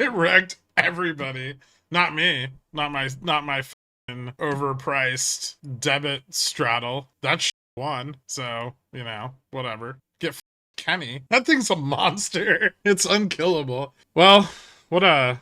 It wrecked everybody. Not me. Not my f***ing overpriced debit straddle. That won. So, whatever. Get Kenny. That thing's a monster. It's unkillable. Well, what a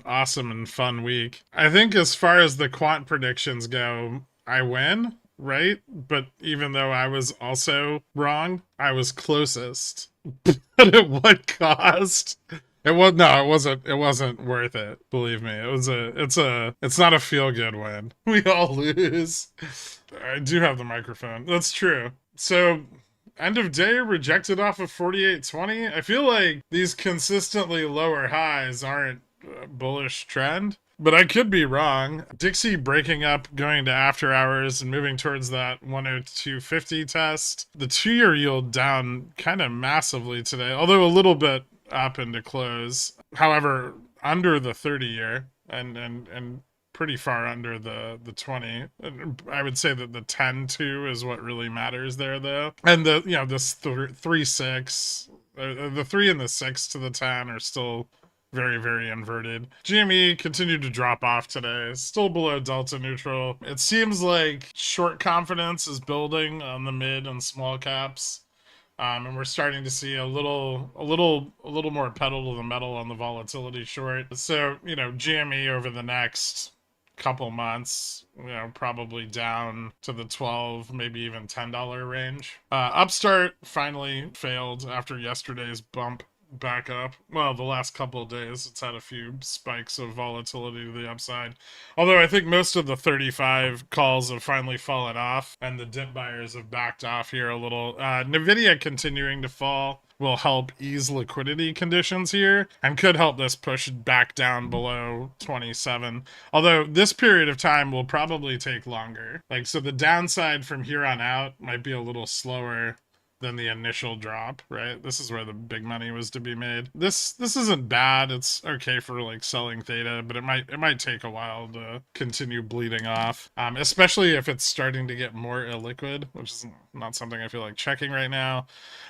awesome and fun week. I think as far as the quant predictions go, I win, right? But even though I was also wrong, I was closest. But at what cost? It wasn't worth it. Believe me. It's not a feel good win. We all lose. I do have the microphone. That's true. So end of day rejected off of 48.20. I feel like these consistently lower highs aren't a bullish trend, but I could be wrong. Dixie breaking up, going to after hours and moving towards that 102.50 test. The 2-year yield down kind of massively today, although a little bit up into close. However, under the 30-year and pretty far under the 20. I would say that the 10 too is what really matters there, though. And this 3-6, the 3 and the 6 to the 10 are still very, very inverted. GME continued to drop off today, still below delta neutral. It seems like short confidence is building on the mid and small caps. And we're starting to see a little more pedal to the metal on the volatility short. So, GME over the next couple months, probably down to the 12, maybe even $10 range. Upstart finally failed after yesterday's bump back up. Well, the last couple of days, it's had a few spikes of volatility to the upside. Although I think most of the 35 calls have finally fallen off, and the dip buyers have backed off here a little. Nvidia continuing to fall will help ease liquidity conditions here and could help this push back down below 27. Although this period of time will probably take longer. So the downside from here on out might be a little slower than the initial drop, right? This is where the big money was to be made. This isn't bad. It's okay for selling theta, but it might take a while to continue bleeding off, especially if it's starting to get more illiquid, which is not something I feel like checking right now.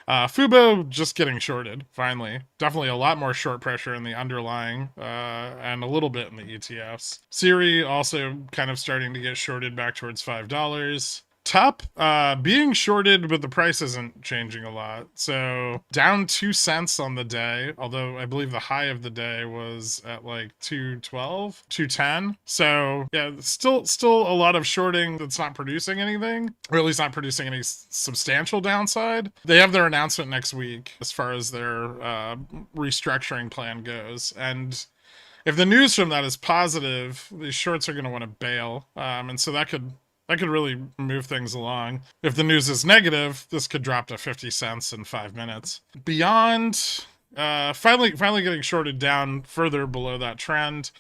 Fubo just getting shorted, finally. Definitely a lot more short pressure in the underlying and a little bit in the ETFs. Siri also kind of starting to get shorted back towards $5. Top being shorted, but the price isn't changing a lot. So down 2 cents on the day, although I believe the high of the day was at 212, 210. So yeah, still a lot of shorting that's not producing anything, or at least not producing any substantial downside. They have their announcement next week as far as their restructuring plan goes, and if the news from that is positive, these shorts are going to want to bail, and so that could really move things along. If the news is negative, this could drop to 50 cents in 5 minutes. Beyond, finally getting shorted down further below that trend.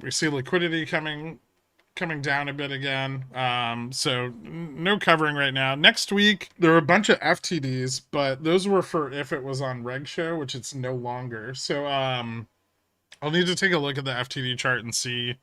We see liquidity coming down a bit again. So no covering right now. Next week, there are a bunch of FTDs, but those were for if it was on Reg Show, which it's no longer. So I'll need to take a look at the FTD chart and see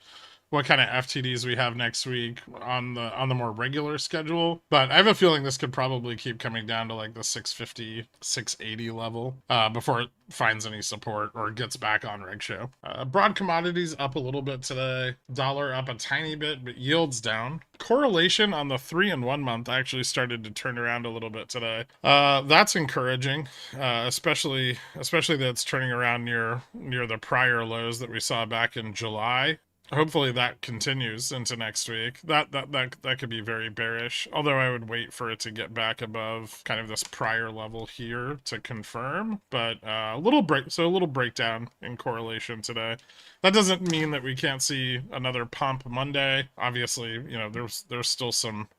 what kind of FTDs we have next week on the more regular schedule. But I have a feeling this could probably keep coming down to the 650, 680 level before it finds any support or gets back on Reg Show. Broad commodities up a little bit today. Dollar up a tiny bit, but yields down. Correlation on the 3 and 1 month actually started to turn around a little bit today. That's encouraging, especially that it's turning around near the prior lows that we saw back in July. Hopefully that continues into next week. That could be very bearish. Although I would wait for it to get back above kind of this prior level here to confirm. But a little breakdown in correlation today. That doesn't mean that we can't see another pump Monday. Obviously, there's still some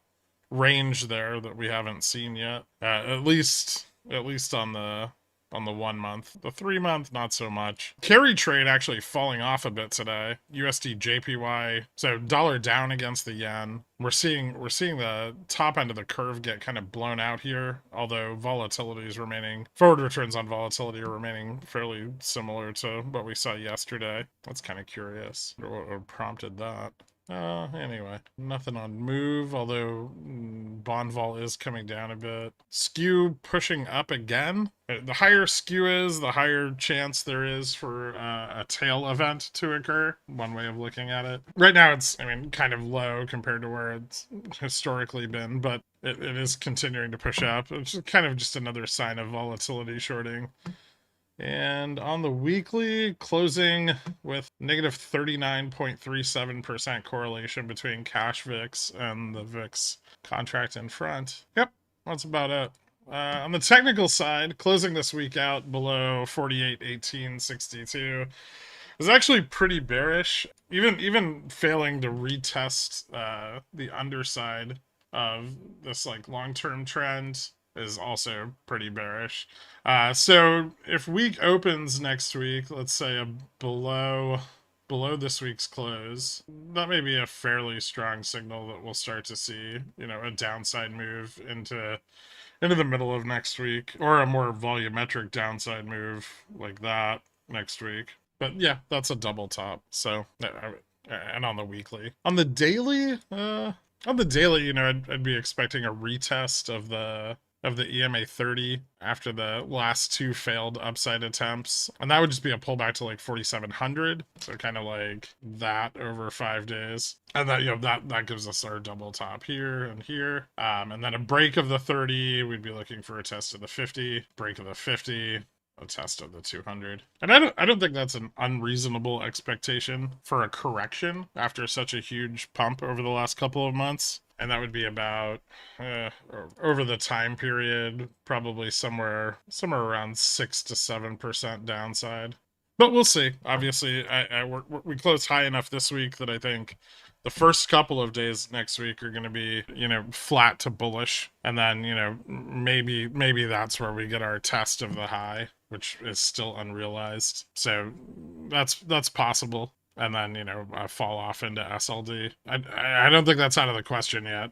range there that we haven't seen yet. At least on the 1 month. The 3 month, not so much. Carry trade actually falling off a bit today. USD JPY, so dollar down against the yen. We're seeing the top end of the curve get kind of blown out here, although volatility is remaining, forward returns on volatility are remaining fairly similar to what we saw yesterday. That's kind of curious. What prompted that? Anyway, nothing on move, although bond vol is coming down a bit. Skew pushing up again. The higher skew is, the higher chance there is for a tail event to occur. One way of looking at it. Right now it's, I mean, kind of low compared to where it's historically been, but it is continuing to push up. It's kind of just another sign of volatility shorting. And on the weekly, closing with negative 39.37% correlation between cash VIX and the VIX contract in front. Yep, that's about it. On the technical side, closing this week out below 48.1862 was actually pretty bearish. Even failing to retest the underside of this like long-term trend is also pretty bearish. So if week opens next week, let's say below this week's close, that may be a fairly strong signal that we'll start to see, you know, a downside move into the middle of next week, or a more volumetric downside move like that next week. But yeah, that's a double top. So, and on the weekly, on the daily, you know, I'd be expecting a retest of the EMA 30 after the last two failed upside attempts, and that would just be a pullback to like 4,700. So kind of like that over 5 days, and that, you know, that gives us our double top here and here, and then a break of the 30. We'd be looking for a test of the 50, break of the 50. A test of the 200. And I don't think that's an unreasonable expectation for a correction after such a huge pump over the last couple of months. And that would be about over the time period, probably somewhere around 6 to 7% downside. But we'll see. Obviously, we closed high enough this week that I think the first couple of days next week are going to be, you know, flat to bullish, and then, you know, maybe that's where we get our test of the high, which is still unrealized. So that's possible. And then, you know, fall off into SLD. I don't think that's out of the question yet.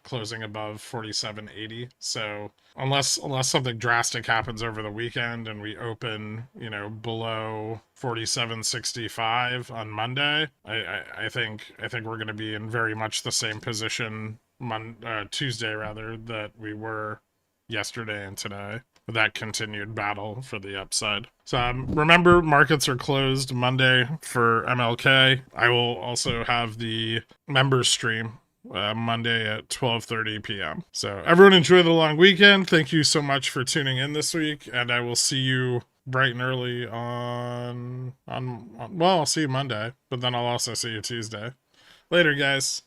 Closing above 47.80. So unless something drastic happens over the weekend and we open, you know, below 47.65 on Monday, I think we're going to be in very much the same position Tuesday rather that we were yesterday and today, with that continued battle for the upside. So remember, markets are closed Monday for MLK. I will also have the members stream Monday at 12:30 p.m. So everyone enjoy the long weekend. Thank you so much for tuning in this week, and I will see you bright and early on well, I'll see you Monday, but then I'll also see you Tuesday. Later, guys.